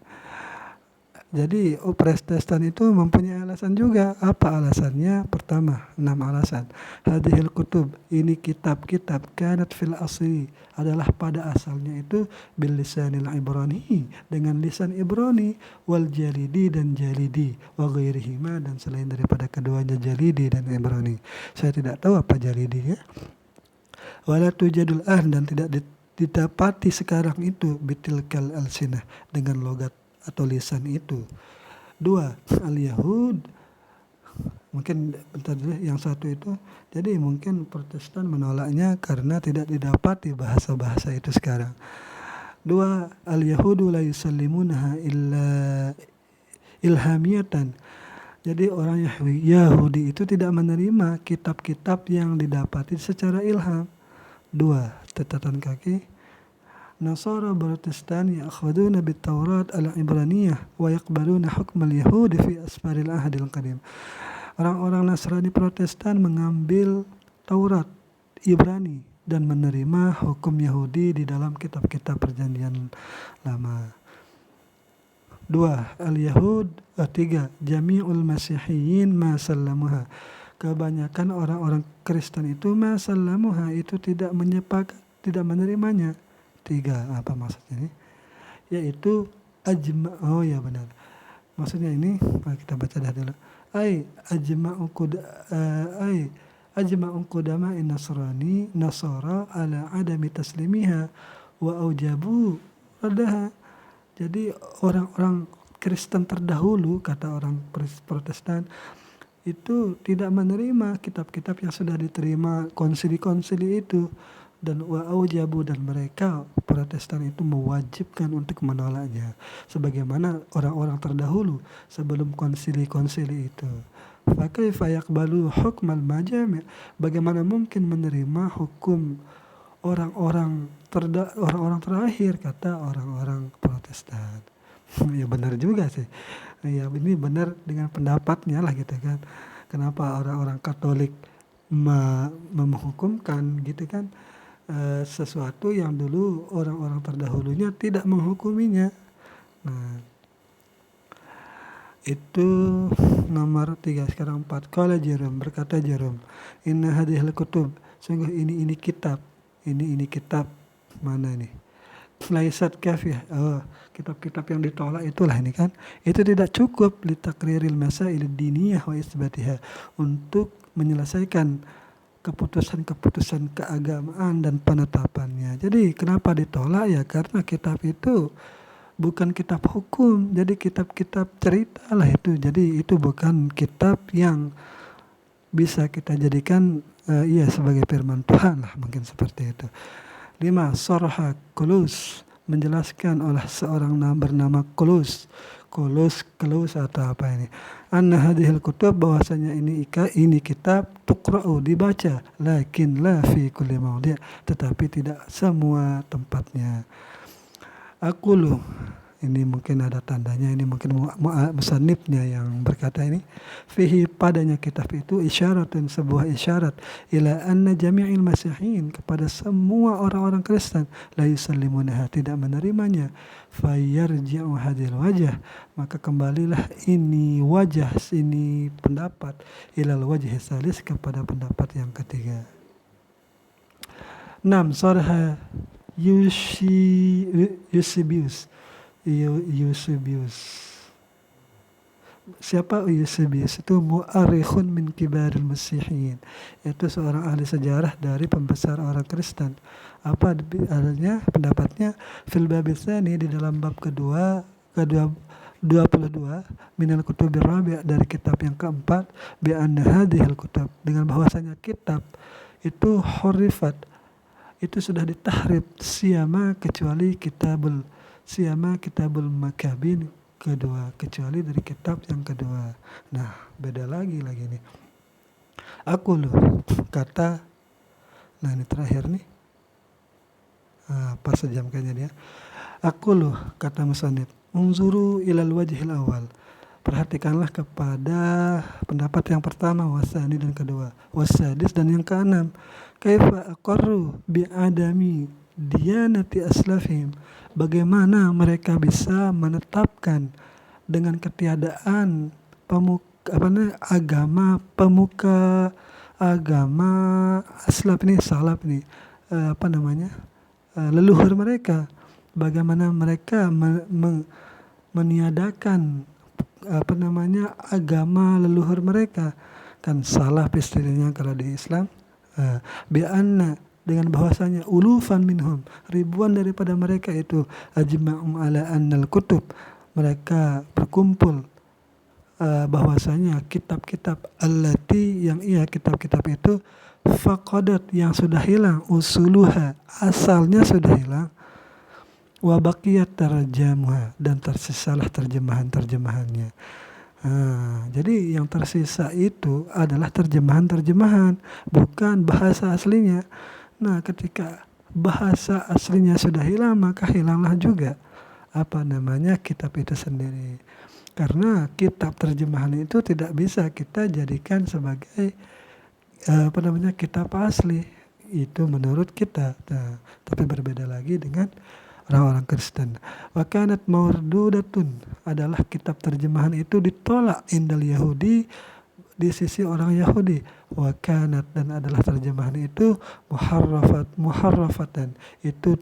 Jadi Protestan itu mempunyai alasan juga. Apa alasannya? Pertama, 6 alasan. Hadhil kutub, ini kitab-kitab, kanat fil asli, adalah pada asalnya itu bil lisanil ibrani, dengan lisan Ibrani, wal jalidi, dan jalidi, wa ghairihima, dan selain daripada keduanya jalidi dan Ibrani. Saya tidak tahu apa jalidi ya. Wala tujadul dan tidak didapati sekarang itu bitilkal alsinah, dengan logat atau lisan itu. 2, al-Yahud. Mungkin bentar dulu, yang satu itu. Jadi mungkin Protestan menolaknya karena tidak didapati bahasa-bahasa itu sekarang. 2, al-Yahudu la yusallimunaha illa ilhamiyatan. Jadi orang Yahudi itu tidak menerima kitab-kitab yang didapati secara ilham. 2, catatan kaki. Nasara Protestan ya'khuduna bit-Taurat al-Ibraniyah wa yaqbaluna hukm al-Yahud fi asfaril ahdil qadim. Orang-orang Nasrani Protestan mengambil Taurat Ibrani dan menerima hukum Yahudi di dalam kitab-kitab perjanjian lama. 2, al-Yahud. 3, jami'ul masihiyyin ma sallamuha. Kebanyakan orang-orang Kristen itu ma sallamuha, itu tidak menerimanya. 3, apa maksudnya ini? Yaitu ya benar. Maksudnya ini, kita baca dah dulu. Ajma'u qudama'in nasara ala adami taslimiha wa aujabu radaha. Jadi orang-orang Kristen terdahulu, kata orang Protestan, itu tidak menerima kitab-kitab yang sudah diterima konsili-konsili itu. Dan wa'aujabu, dan mereka Protestan itu mewajibkan untuk menolaknya, sebagaimana orang-orang terdahulu sebelum konsili-konsili itu. Fakaifa yaqbalu hukmal majami'? Bagaimana mungkin menerima hukum orang-orang terakhir, kata orang-orang Protestan. Ya benar juga sih. Ya ini benar dengan pendapatnya lah gitu kan. Kenapa orang-orang Katolik menghukumkan gitu kan sesuatu yang dulu orang-orang terdahulunya tidak menghukuminya. Nah, itu nomor 3. Sekarang 4. Qala Jerome, berkata Jerome, inna hadhil kutub, sungguh ini kitab. Ini kitab mana ini? Laisat kafiyah. Oh, kitab-kitab yang ditolak itulah ini kan. Itu tidak cukup litakriril masail diniyah wa isbatiha, untuk menyelesaikan keputusan-keputusan keagamaan dan penetapannya. Jadi kenapa ditolak ya? Karena kitab itu bukan kitab hukum, jadi kitab-kitab cerita lah itu. Jadi itu bukan kitab yang bisa kita jadikan sebagai firman Tuhan lah, mungkin seperti itu. 5. Sorha Kulus, menjelaskan oleh seorang bernama Kulus atau apa ini, anna hadhil kutub, bahwasanya ini kitab tuqra'u, dibaca, lakin la fi kulli mawdi', tetapi tidak semua tempatnya. Aqulu, ini mungkin ada tandanya, ini mungkin musannifnya yang berkata ini, fihi, padanya kitab itu isyaratun, sebuah isyarat, ila anna jami'il masihin, kepada semua orang-orang Kristen, la yusallimunaha, tidak menerimanya, fayarji'u hadil wajah, maka kembalilah ini wajah, ini pendapat, ilal wajhi salis, kepada pendapat yang ketiga. 6. Sarha Eusebius. Siapa Eusebius? Itu mu'arikhun min kibaril masihiyin, itu seorang ahli sejarah dari pembesar orang Kristen. Apa adanya pendapatnya? Fil babitsani, di dalam bab kedua 22, minal kutubir rabi', dari kitab yang keempat, bi anna hadhil kutub, dengan bahwasanya kitab itu hurifat, itu sudah ditahrif, siyama kitabul makabin kedua, kecuali dari kitab yang kedua. Nah, beda lagi nih. Aku loh kata, nah ini terakhir nih, pas sejam kayaknya dia. Aku loh kata musannif, unzuru ilal wajhil awal, perhatikanlah kepada pendapat yang pertama, wasani dan kedua, wasadis dan yang keenam, kaifa aqarru bi'adami diyanati aslafihim, bagaimana mereka bisa menetapkan dengan ketiadaan pemuka agama aslaf ini, salaf ini, leluhur mereka, bagaimana mereka meniadakan agama leluhur mereka, kan salaf istilahnya kalau di Islam. Bi'anna, dengan bahwasanya, ulufan minhum, ribuan daripada mereka itu, ajma'um ala annal kutub, mereka berkumpul bahwasanya kitab-kitab allati, yang kitab-kitab itu, faqadat, yang sudah hilang, usuluha, asalnya sudah hilang, wa baqiyat tarjamuha, dan tersisalah terjemahannya. Jadi yang tersisa itu adalah terjemahan, bukan bahasa aslinya. Nah, ketika bahasa aslinya sudah hilang, maka hilanglah juga kitab itu sendiri. Karena kitab terjemahan itu tidak bisa kita jadikan sebagai kitab asli. Itu menurut kita. Nah, tapi berbeda lagi dengan orang-orang Kristen. Wa kanat mardudatun, adalah kitab terjemahan itu ditolak indal Yahudi, di sisi orang Yahudi. Wa kanat, dan adalah terjemahan itu muharrafatan, itu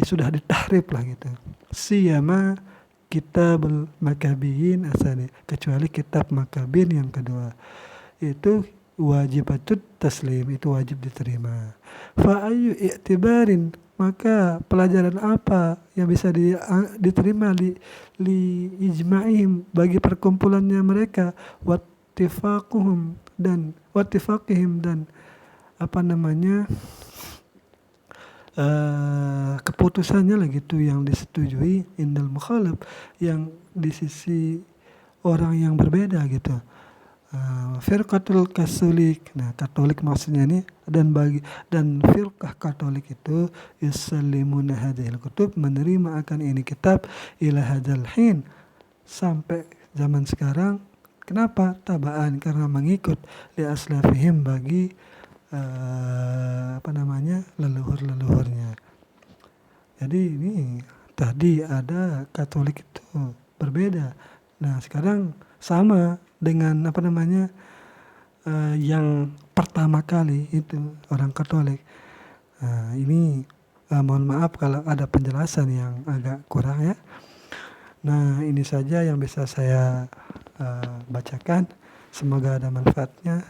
sudah ditahrif lah gitu. Siyama kitabul makabiyin asani, kecuali kitab makabin yang kedua, itu wajibatut taslim, itu wajib diterima. Fa ayyu i'tibarin, maka pelajaran apa yang bisa diterima li ijma'ihim, bagi perkumpulannya mereka, wattifaqihim dan keputusannya lah gitu, yang disetujui indal mukhalaf, yang di sisi orang yang berbeda gitu. Firqatul Katolik. Nah, Katolik maksudnya ini dan firqah Katolik itu yusallimuna hadhil kutub, menerima akan ini kitab ila hadzal hin, sampai zaman sekarang. Kenapa? Tabaan, karena mengikut li aslafihim, bagi leluhur-leluhurnya. Jadi ini tadi ada Katolik itu berbeda. Nah, sekarang sama dengan yang pertama kali itu orang Katolik. Ini mohon maaf kalau ada penjelasan yang agak kurang ya. Nah, ini saja yang bisa saya bacakan. Semoga ada manfaatnya.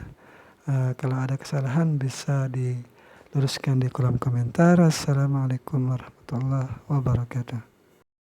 Kalau ada kesalahan bisa diluruskan di kolom komentar. Assalamualaikum warahmatullahi wabarakatuh.